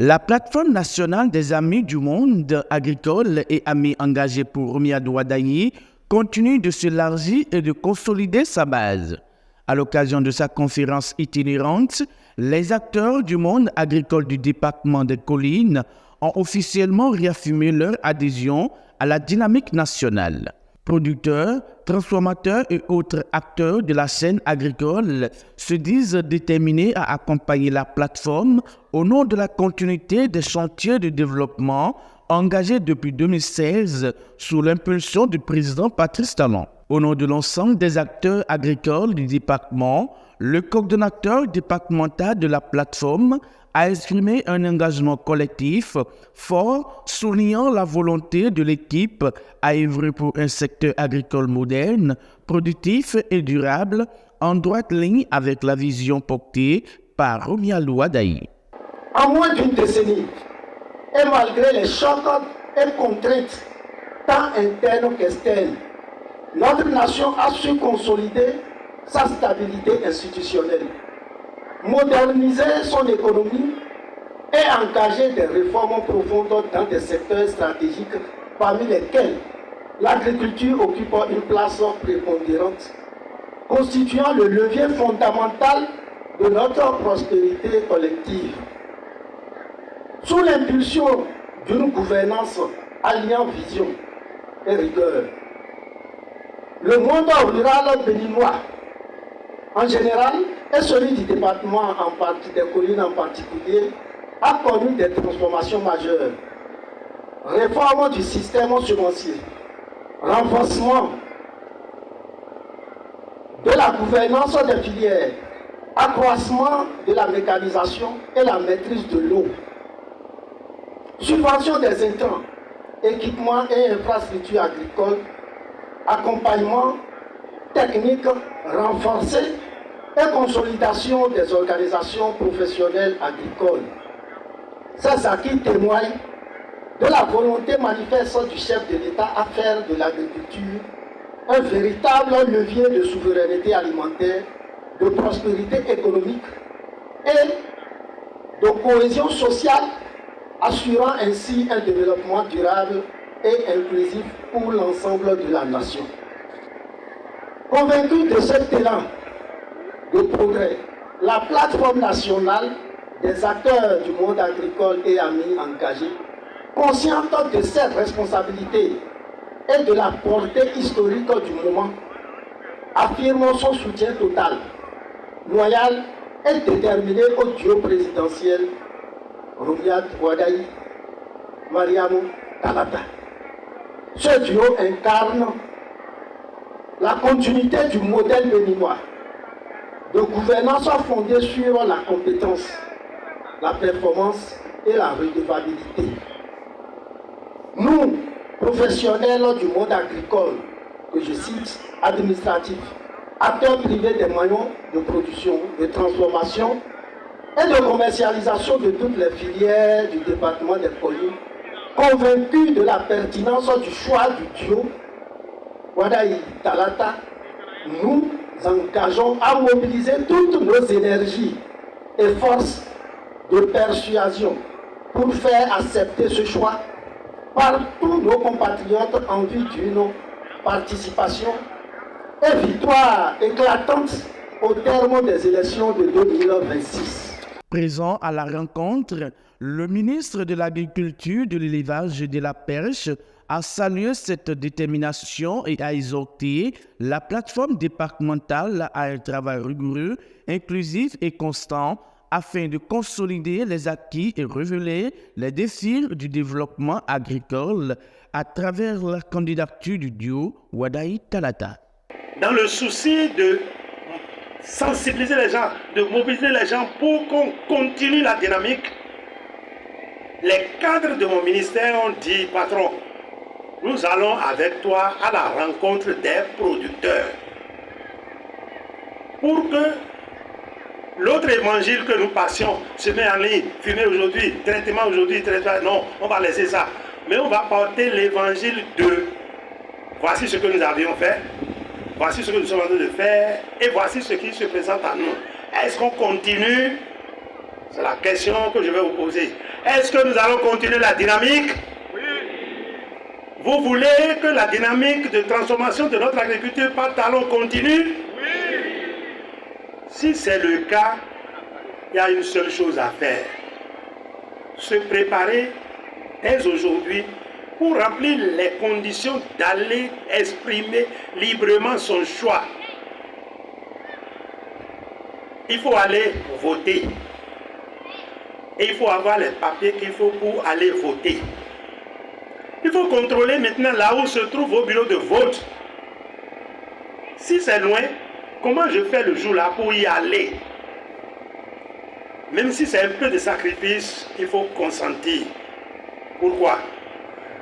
La plateforme nationale des Amis du monde agricole et Amis engagés pour Romiadou Wadayi continue de s'élargir et de consolider sa base. À l'occasion de sa conférence itinérante, les acteurs du monde agricole du département des Collines ont officiellement réaffirmé leur adhésion à la dynamique nationale. Producteurs, transformateurs et autres acteurs de la chaîne agricole se disent déterminés à accompagner la plateforme au nom de la continuité des chantiers de développement engagés depuis 2016 sous l'impulsion du président Patrice Talon. Au nom de l'ensemble des acteurs agricoles du département, le coordonnateur départemental de la plateforme a exprimé un engagement collectif fort, soulignant la volonté de l'équipe à œuvrer pour un secteur agricole moderne, productif et durable, en droite ligne avec la vision portée par Romiadou Wadayi. En moins d'une décennie, et malgré les chocs et contraintes, tant internes qu'externes, notre nation a su consolider sa stabilité institutionnelle, moderniser son économie et engager des réformes profondes dans des secteurs stratégiques parmi lesquels l'agriculture occupe une place prépondérante, constituant le levier fondamental de notre prospérité collective. Sous l'impulsion d'une gouvernance alliant vision et rigueur, le monde rural béninois en général et celui du département en partie, des collines en particulier, a connu des transformations majeures. Réforme du système semencier, renforcement de la gouvernance des filières, accroissement de la mécanisation et la maîtrise de l'eau, subvention des intrants, équipements et infrastructures agricoles, accompagnement technique renforcé et consolidation des organisations professionnelles agricoles. Ces acquis témoignent de la volonté manifeste du chef de l'État à faire de l'agriculture un véritable levier de souveraineté alimentaire, de prospérité économique et de cohésion sociale, assurant ainsi un développement durable et inclusif pour l'ensemble de la nation. Convaincu de cet élan de progrès, la plateforme nationale des acteurs du monde agricole et amis engagés, consciente de cette responsabilité et de la portée historique du moment, affirme son soutien total, loyal et déterminé au duo présidentiel Romiadou Wadayi, Mariamou Talata. Ce duo incarne la continuité du modèle béninois de gouvernance fondée sur la compétence, la performance et la redevabilité. Nous, professionnels du monde agricole, que je cite, administratifs, acteurs privés des moyens de production, de transformation et de commercialisation de toutes les filières du département des Collines, convaincus de la pertinence du choix du duo Wadayi Talata, nous engageons à mobiliser toutes nos énergies et forces de persuasion pour faire accepter ce choix par tous nos compatriotes en vue d'une participation et victoire éclatante au terme des élections de 2026. Présent à la rencontre, le ministre de l'Agriculture, de l'Élevage et de la Pêche a salué cette détermination et a exhorté la plateforme départementale à un travail rigoureux, inclusif et constant afin de consolider les acquis et révéler les défis du développement agricole à travers la candidature du duo Wadayi Talata. Dans le souci de sensibiliser les gens, de mobiliser les gens pour qu'on continue la dynamique, les cadres de mon ministère ont dit, patron, nous allons avec toi à la rencontre des producteurs pour que l'autre évangile que nous passions se met en ligne, fumer aujourd'hui, traitement aujourd'hui, traitement, non, on va laisser ça. Mais on va porter l'évangile de voici ce que nous avions fait, voici ce que nous sommes en train de faire et voici ce qui se présente à nous. Est-ce qu'on continue C'est la question que je vais vous poser. Est-ce que nous allons continuer la dynamique? Oui. Vous voulez que la dynamique de transformation de notre agriculture par talon continue? Oui. Si c'est le cas, il y a une seule chose à faire. Se préparer dès aujourd'hui pour remplir les conditions d'aller exprimer librement son choix. Il faut aller voter. Et il faut avoir les papiers qu'il faut pour aller voter. Il faut contrôler maintenant là où se trouve vos bureaux de vote. Si c'est loin, comment je fais le jour là pour y aller? Même si c'est un peu de sacrifice, il faut consentir. Pourquoi?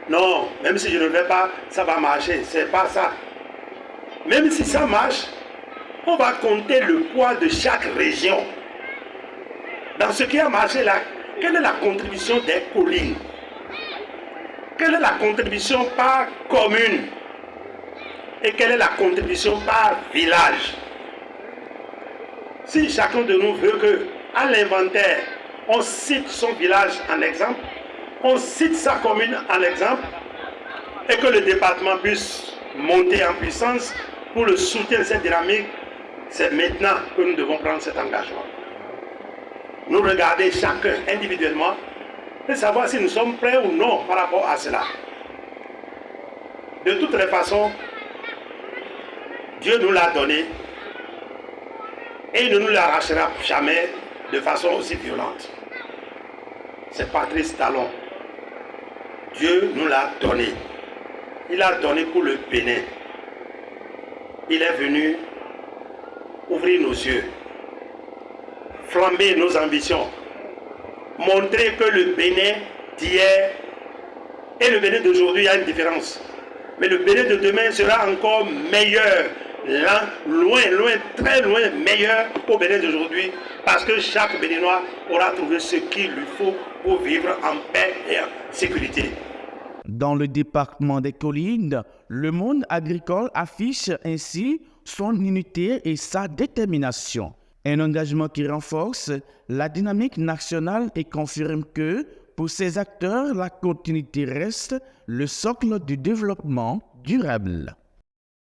Non, même si je ne vais pas, ça va marcher. C'est pas ça. Même si ça marche, on va compter le poids de chaque région. Dans ce qui a marché là, quelle est la contribution des collines? Quelle est la contribution par commune? Et quelle est la contribution par village? Si chacun de nous veut que, à l'inventaire, on cite son village en exemple, on cite sa commune en exemple, et que le département puisse monter en puissance pour le soutien de cette dynamique, c'est maintenant que nous devons prendre cet engagement. Nous regarder chacun individuellement et savoir si nous sommes prêts ou non par rapport à cela. De toutes les façons, Dieu nous l'a donné et il ne nous l'arrachera jamais de façon aussi violente. C'est Patrice Talon. Dieu nous l'a donné. Il l'a donné pour le Bénin. Il est venu ouvrir nos yeux, flamber nos ambitions, montrer que le Bénin d'hier et le Bénin d'aujourd'hui, il y a une différence. Mais le Bénin de demain sera encore meilleur, là, loin, très loin meilleur au Bénin d'aujourd'hui, parce que chaque Béninois aura trouvé ce qu'il lui faut pour vivre en paix et en sécurité. Dans le département des collines, le monde agricole affiche ainsi son unité et sa détermination. Un engagement qui renforce la dynamique nationale et confirme que, pour ces acteurs, la continuité reste le socle du développement durable.